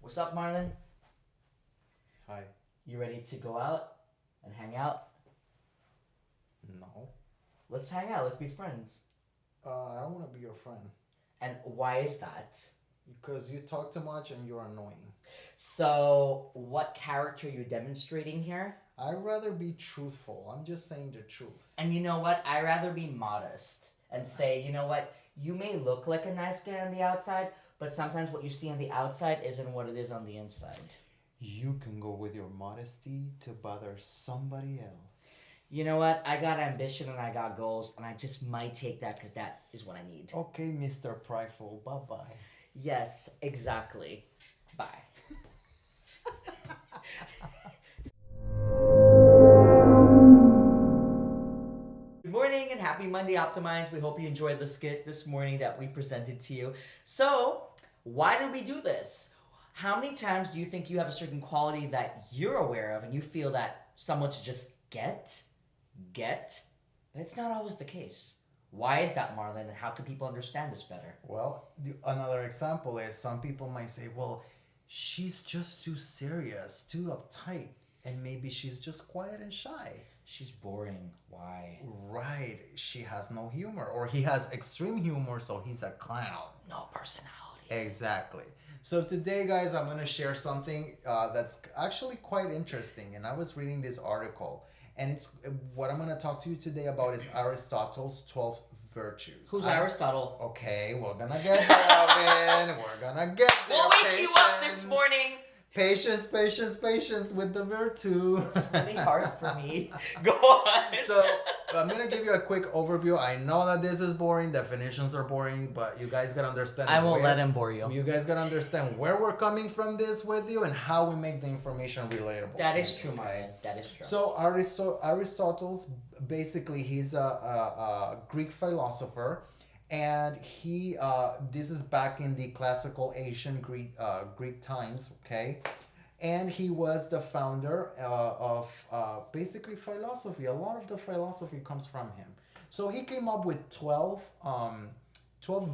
What's up, Marlon? Hi. You ready to go out and hang out? No. Let's hang out. Let's be friends. I don't want to be your friend. And why is that? Because you talk too much and you're annoying. So, what character are you demonstrating here? I'd rather be truthful. I'm just saying the truth. And you know what? I'd rather be modest and say, you know what? You may look like a nice guy on the outside, but sometimes what you see on the outside isn't what it is on the inside. You can go with your modesty to bother somebody else. You know what? I got ambition and I got goals, and I just might take that because that is what I need. Okay, Mr. Prideful. Bye-bye. Yes, exactly. Bye. Good morning and happy Monday, Optimites. We hope you enjoyed the skit this morning that we presented to you. So, why did we do this? How many times do you think you have a certain quality that you're aware of and you feel that someone should just get? But it's not always the case. Why is that, Marlon, and how can people understand this better? Well, another example is some people might say, well, she's just too serious, too uptight, and maybe she's just quiet and shy. She's boring. Why? Right. She has no humor, or he has extreme humor, so he's a clown. No personality. Exactly. So today, guys, I'm going to share something that's actually quite interesting. And I was reading this article, and it's what I'm going to talk to you today about is Aristotle's 12 virtues. Who's Aristotle? Okay, we're going to get there, Alvin. We're going to get there. We'll wake you up this morning. Patience with the virtue. It's really hard for me. Go on. So I'm gonna give you a quick overview. I know that this is boring. Definitions are boring, but you guys gotta understand. I won't let him bore you. You guys gotta understand where we're coming from this with you and how we make the information relatable. That is true, Martin. That is true. So Aristotle's basically he's a Greek philosopher. And he, this is back in the classical ancient Greek times, okay? And he was the founder of basically philosophy. A lot of the philosophy comes from him. So he came up with 12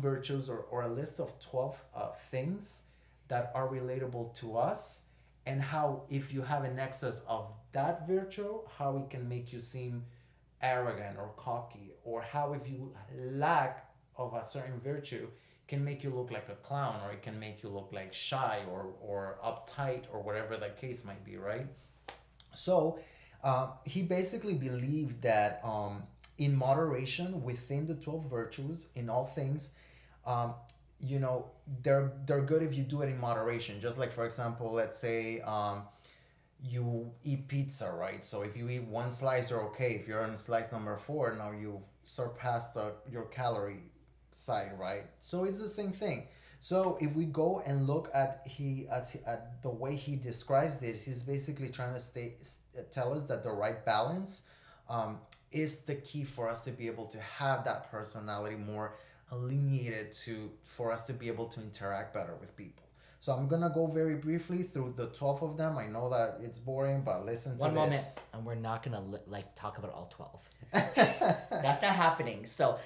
virtues or a list of 12 things that are relatable to us, and how if you have an excess of that virtue, how it can make you seem arrogant or cocky, or how if you lack of a certain virtue can make you look like a clown, or it can make you look like shy or uptight, or whatever the case might be, right? So he basically believed that in moderation within the 12 virtues in all things, they're good if you do it in moderation. Just like, for example, let's say you eat pizza, right? So if you eat one slice, you're okay. If you're on slice number 4, now you've surpassed your calorie side, right? So it's the same thing. So if we go and look at the way he describes it, he's basically trying to tell us that the right balance is the key for us to be able to have that personality more alienated for us to be able to interact better with people. So I'm gonna go very briefly through the 12 of them. I know that it's boring, but listen to this. One moment, and we're not gonna talk about all 12. That's not happening. So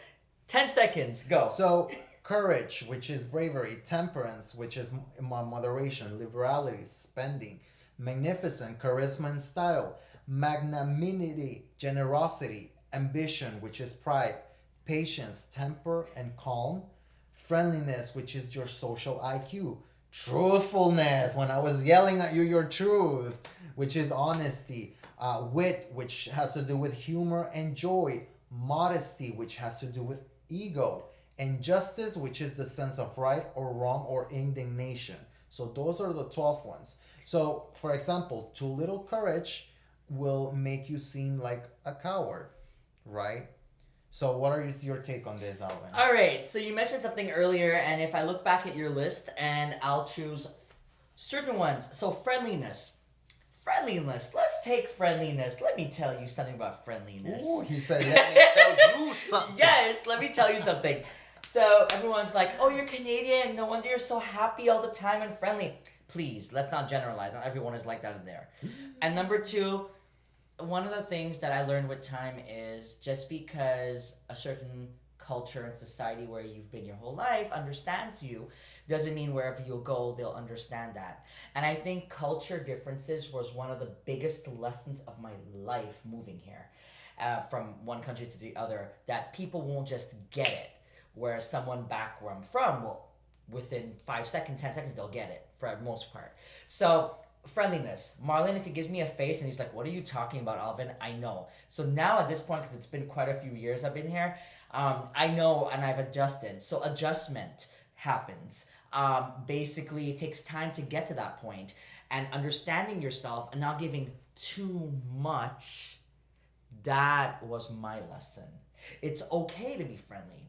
10 seconds, go. So, courage, which is bravery. Temperance, which is moderation. Liberality, spending. Magnificent, charisma and style. Magnanimity, generosity. Ambition, which is pride. Patience, temper and calm. Friendliness, which is your social IQ. Truthfulness, when I was yelling at you your truth, which is honesty. Wit, which has to do with humor and joy. Modesty, which has to do with ego, and justice, which is the sense of right or wrong or indignation. So those are the 12 ones. So, for example, too little courage will make you seem like a coward, right? So what is your take on this, Alvin? All right, so you mentioned something earlier, and if I look back at your list, and I'll choose certain ones. So friendliness. Let's take friendliness. Let me tell you something about friendliness. Ooh, he said, let me tell you something. Yes, let me tell you something. So everyone's like, oh, you're Canadian. No wonder you're so happy all the time and friendly. Please, let's not generalize. Not everyone is like that in there. And number 2, one of the things that I learned with time is just because a certain culture and society where you've been your whole life understands you, doesn't mean wherever you go they'll understand that. And I think culture differences was one of the biggest lessons of my life moving here, from one country to the other, that people won't just get it, whereas someone back where I'm from will, within 5 seconds, 10 seconds, they'll get it for the most part. So friendliness. Marlon, if he gives me a face and he's like, "What are you talking about, Alvin?" I know. So now at this point, because it's been quite a few years I've been here, I know and I've adjusted. So adjustment happens. Basically, it takes time to get to that point, and understanding yourself and not giving too much. That was my lesson. It's okay to be friendly,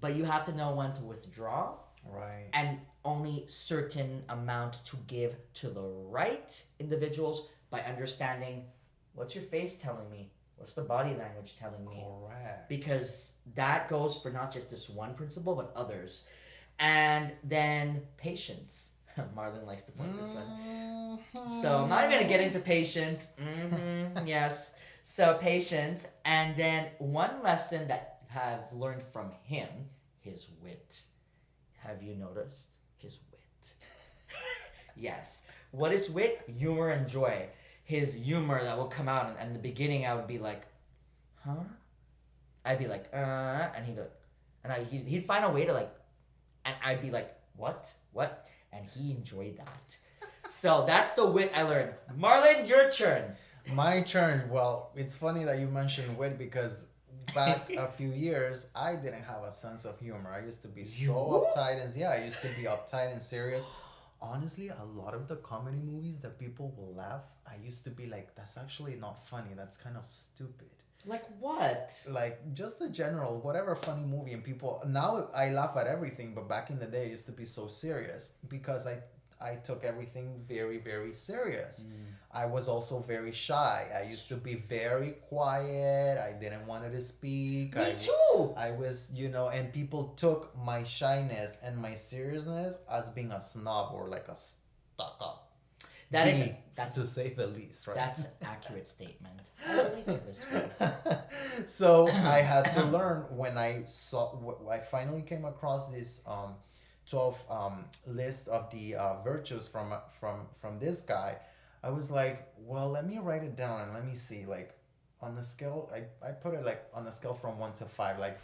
but you have to know when to withdraw, Right. and only certain amount to give to the right individuals, by understanding what's your face telling me, what's the body language telling me, Correct. because that goes for not just this one principle but others. And then patience. Marlon likes to point this one. So I'm not even gonna get into patience. Yes. So patience, and then one lesson that I've learned from him, his wit. Have you noticed his wit? Yes. What is wit? Humor and joy. His humor that will come out, and in the beginning I would be like, huh? I'd be like, and he'd be like, and he'd find a way to like, and I'd be like, what? What? And he enjoyed that. So that's the wit I learned. Marlon, your turn. My turn. Well, it's funny that you mentioned wit because back a few years, I didn't have a sense of humor. I used to be so uptight and yeah, I used to be uptight and serious. Honestly, a lot of the comedy movies that people will laugh, I used to be like, that's actually not funny. That's kind of stupid. Like what? Like just the general whatever funny movie, and people now I laugh at everything, but back in the day I used to be so serious because I took everything very, very serious. I was also very shy. I used to be very quiet. I didn't want to speak. Me too. I was, and people took my shyness and my seriousness as being a snob or like a stuck up. That is Being, that's to say the least, right? That's an accurate statement. I relate to this one. So I had to learn when I finally came across this 12 list of the virtues from this guy. I was like, well, let me write it down and let me see, like, on the scale. I put it like on the scale from 1 to 5, like,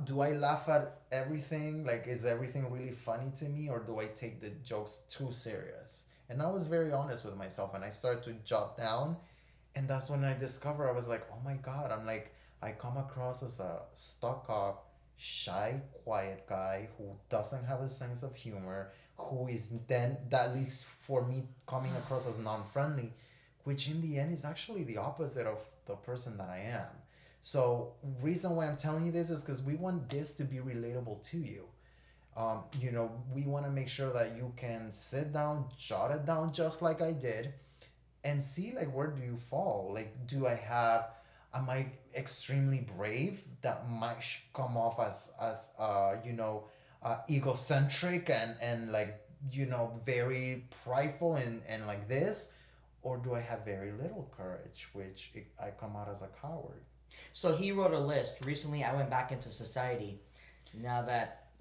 do I laugh at everything, like, is everything really funny to me, or do I take the jokes too serious? And I was very honest with myself, and I started to jot down, and that's when I discovered, I was like, oh my god, I'm like, I come across as a stuck up, shy, quiet guy who doesn't have a sense of humor, who is then, that leads for me coming across as non-friendly, which in the end is actually the opposite of the person that I am. So reason why I'm telling you this is because we want this to be relatable to you. We want to make sure that you can sit down, jot it down just like I did, and see, like, where do you fall? Like, am I extremely brave? That might come off as egocentric and like, very prideful and like this, or do I have very little courage, which I come out as a coward? So he wrote a list. Recently, I went back into society. Now that,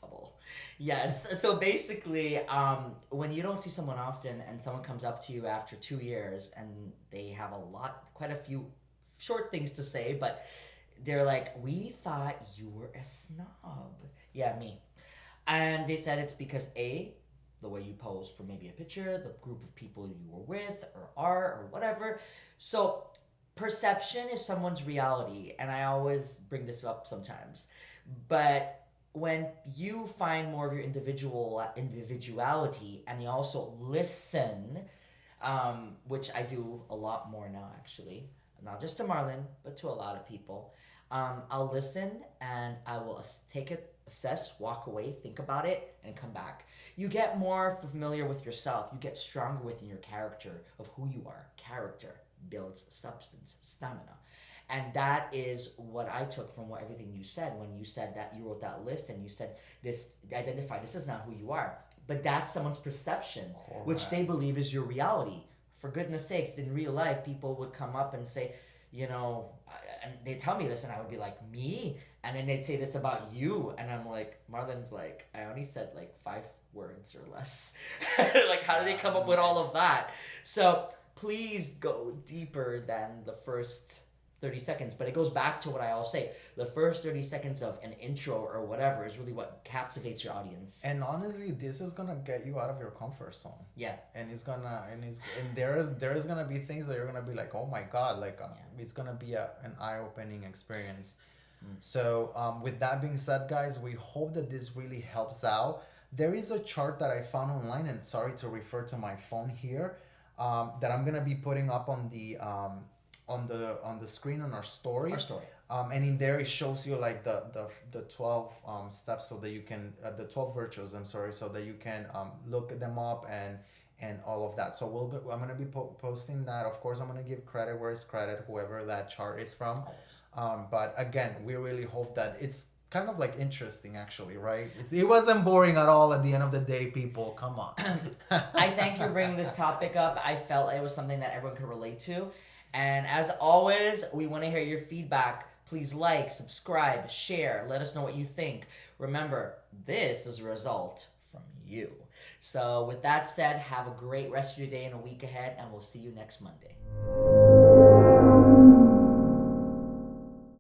double. Yes. So basically, when you don't see someone often and someone comes up to you after 2 years and they have quite a few short things to say, but they're like, "We thought you were a snob." Yeah, me. And they said it's because the way you pose for maybe a picture, the group of people you were with or are or whatever. So perception is someone's reality, and I always bring this up sometimes. But when you find more of your individuality, and you also listen, which I do a lot more now, actually, not just to Marlon, but to a lot of people. I'll listen and I will take it, assess, walk away, think about it, and come back. You get more familiar with yourself. You get stronger within your character of who you are. Character builds substance, stamina. And that is what I took from everything you said when you said that you wrote that list and you said this, identify, this is not who you are. But that's someone's perception, Correct. which they believe is your reality. For goodness sakes, in real life, people would come up and say, and they tell me this, and I would be like, me? And then they'd say this about you, and I'm like, Marlon's like, I only said like 5 words or less. Like, how do they come up with all of that? So please go deeper than the first 30 seconds. But it goes back to what I always say. The first 30 seconds of an intro or whatever is really what captivates your audience. And honestly, this is gonna get you out of your comfort zone. Yeah. And there is gonna be things that you're gonna be like, oh my god, like it's gonna be an eye-opening experience. So with that being said, guys, we hope that this really helps out. There is a chart that I found online, and sorry to refer to my phone here, that I'm gonna be putting up on the screen on our story. And in there it shows you like the 12 steps, so that you can the 12 virtues, I'm sorry, so that you can look them up and all of that. So I'm gonna be posting that. Of course, I'm gonna give credit where it's credit, whoever that chart is from. But again, we really hope that it's kind of like interesting, actually, right? It wasn't boring at all at the end of the day, people. Come on. I thank you for bringing this topic up. I felt it was something that everyone could relate to. And as always, we want to hear your feedback. Please like, subscribe, share. Let us know what you think. Remember, this is a result from you. So with that said, have a great rest of your day and a week ahead, and we'll see you next Monday.